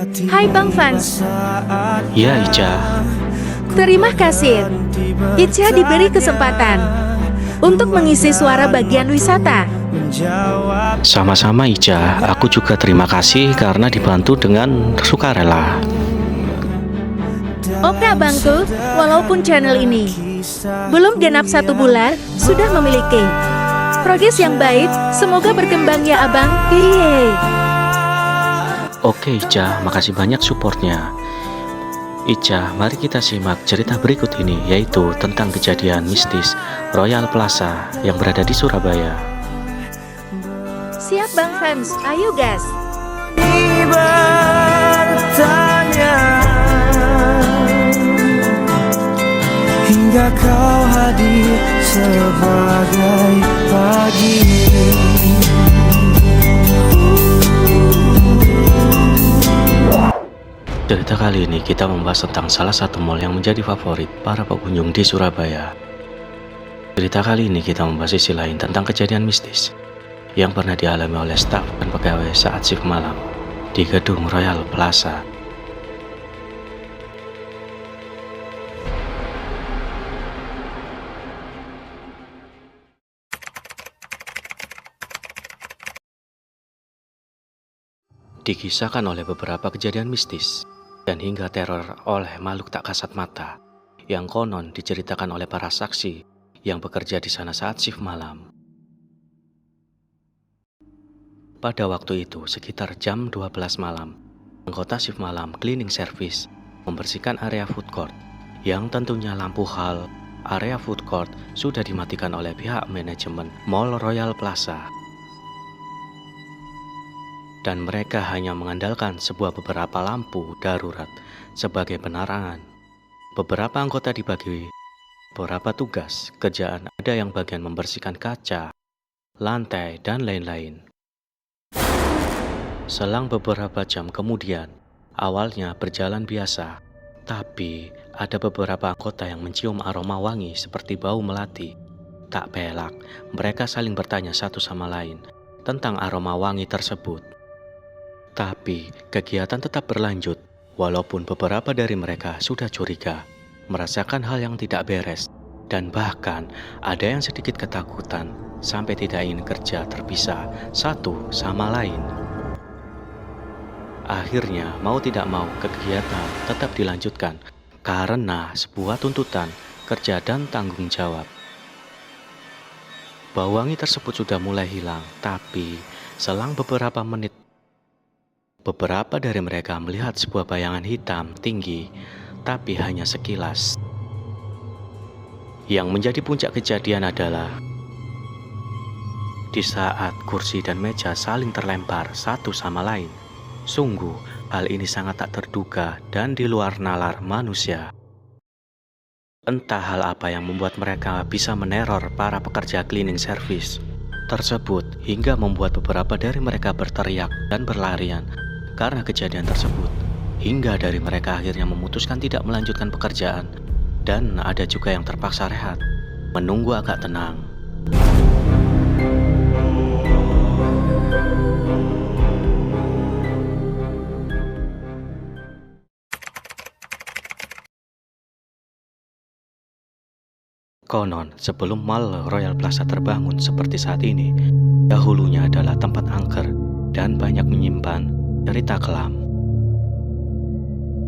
Hai Bang Fans, Ya Ica, terima kasih. Ica diberi kesempatan untuk mengisi suara bagian wisata. sama-sama Ica. Aku juga terima kasih karena dibantu dengan sukarela. Oke Abangku, walaupun channel ini belum genap 1 bulan, sudah memiliki progres yang baik. Semoga berkembang ya Abang. Yeay. Oke Ica, makasih banyak supportnya. Ica, mari kita simak cerita berikut ini, yaitu tentang kejadian mistis Royal Plaza yang berada di Surabaya. Siap Bang Fans, ayo gas. Bertanya hingga kau hadir sebagai pagi. Cerita kali ini kita membahas tentang salah satu mall yang menjadi favorit para pengunjung di Surabaya. Cerita kali ini kita membahas sisi lain tentang kejadian mistis yang pernah dialami oleh staf dan pegawai saat shift malam di gedung Royal Plaza. Dikisahkan oleh beberapa kejadian mistis dan hingga teror oleh makhluk tak kasat mata yang konon diceritakan oleh para saksi yang bekerja di sana saat shift malam. Pada waktu itu sekitar jam 12 malam, anggota shift malam cleaning service membersihkan area food court yang tentunya lampu hal area food court sudah dimatikan oleh pihak manajemen Mall Royal Plaza. Dan mereka hanya mengandalkan sebuah beberapa lampu darurat sebagai penerangan. Beberapa anggota dibagi beberapa tugas kerjaan, ada yang bagian membersihkan kaca, lantai, dan lain-lain. Selang beberapa jam kemudian, awalnya berjalan biasa, tapi ada beberapa anggota yang mencium aroma wangi seperti bau melati. Tak pelak, mereka saling bertanya satu sama lain tentang aroma wangi tersebut. Tapi kegiatan tetap berlanjut, walaupun beberapa dari mereka sudah curiga, merasakan hal yang tidak beres, dan bahkan ada yang sedikit ketakutan sampai tidak ingin kerja terpisah satu sama lain. Akhirnya mau tidak mau kegiatan tetap dilanjutkan karena sebuah tuntutan kerja dan tanggung jawab. Bau wangi tersebut sudah mulai hilang, tapi selang beberapa menit beberapa dari mereka melihat sebuah bayangan hitam tinggi, tapi hanya sekilas. Yang menjadi puncak kejadian adalah di saat kursi dan meja saling terlempar satu sama lain. Sungguh, hal ini sangat tak terduga dan di luar nalar manusia. Entah hal apa yang membuat mereka bisa meneror para pekerja cleaning service tersebut hingga membuat beberapa dari mereka berteriak dan berlarian karena kejadian tersebut, hingga dari mereka akhirnya memutuskan tidak melanjutkan pekerjaan, dan ada juga yang terpaksa rehat, menunggu agak tenang. Konon, sebelum Mall Royal Plaza terbangun seperti saat ini, dahulunya adalah tempat angker dan banyak menyimpan cerita kelam.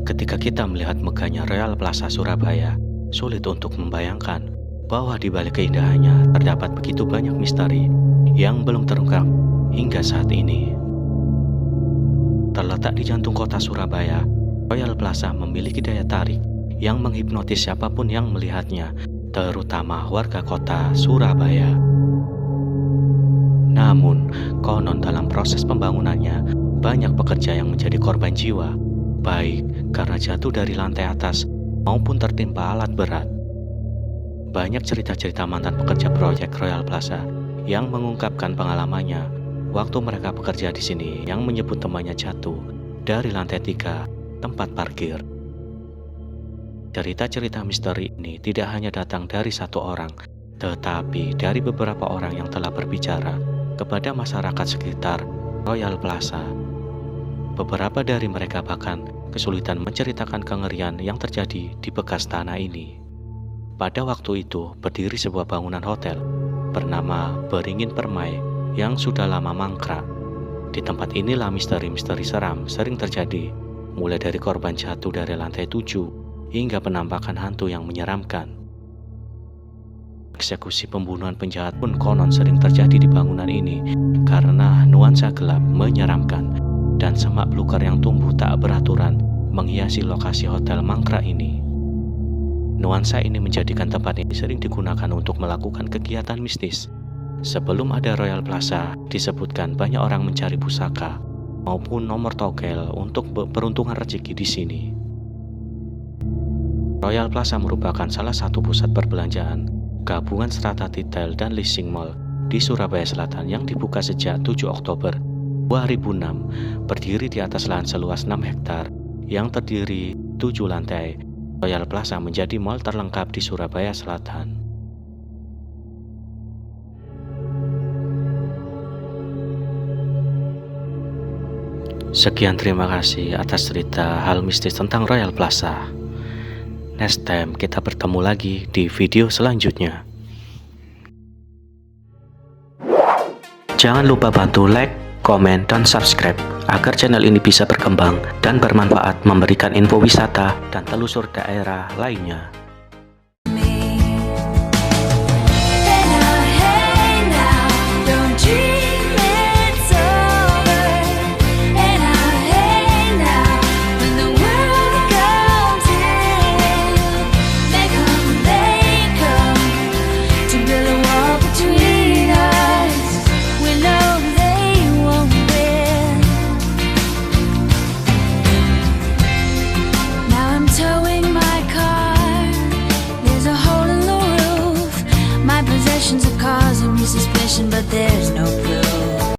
Ketika kita melihat megahnya Royal Plaza Surabaya, sulit untuk membayangkan bahwa di balik keindahannya terdapat begitu banyak misteri yang belum terungkap hingga saat ini. Terletak di jantung kota Surabaya, Royal Plaza memiliki daya tarik yang menghipnotis siapapun yang melihatnya, terutama warga kota Surabaya. Namun, konon dalam proses pembangunannya, banyak pekerja yang menjadi korban jiwa, baik karena jatuh dari lantai atas maupun tertimpa alat berat. Banyak cerita-cerita mantan pekerja proyek Royal Plaza yang mengungkapkan pengalamannya waktu mereka bekerja di sini yang menyebut temannya jatuh dari lantai 3 tempat parkir. Cerita-cerita misteri ini tidak hanya datang dari satu orang, tetapi dari beberapa orang yang telah berbicara kepada masyarakat sekitar Royal Plaza. Beberapa dari mereka bahkan kesulitan menceritakan kengerian yang terjadi di bekas tanah ini. Pada waktu itu berdiri sebuah bangunan hotel bernama Beringin Permai yang sudah lama mangkrak. Di tempat inilah misteri-misteri seram sering terjadi, mulai dari korban jatuh dari lantai 7 hingga penampakan hantu yang menyeramkan. Eksekusi pembunuhan penjahat pun konon sering terjadi di bangunan ini karena nuansa gelap menyeramkan dan semak belukar yang tumbuh tak beraturan menghiasi lokasi hotel mangkrak ini. Nuansa ini menjadikan tempat ini sering digunakan untuk melakukan kegiatan mistis. Sebelum ada Royal Plaza, disebutkan banyak orang mencari pusaka maupun nomor togel untuk peruntungan rezeki di sini. Royal Plaza merupakan salah satu pusat perbelanjaan gabungan Strata Retail dan Leasing Mall di Surabaya Selatan yang dibuka sejak 7 Oktober 2006, berdiri di atas lahan seluas 6 hektar yang terdiri 7 lantai. Royal Plaza menjadi mall terlengkap di Surabaya Selatan. Sekian, terima kasih atas cerita hal mistis tentang Royal Plaza. Next time kita bertemu lagi di video selanjutnya. Jangan lupa bantu like, komen, dan subscribe agar channel ini bisa berkembang dan bermanfaat memberikan info wisata dan telusur daerah lainnya. Are causing me suspicion, but there's no proof.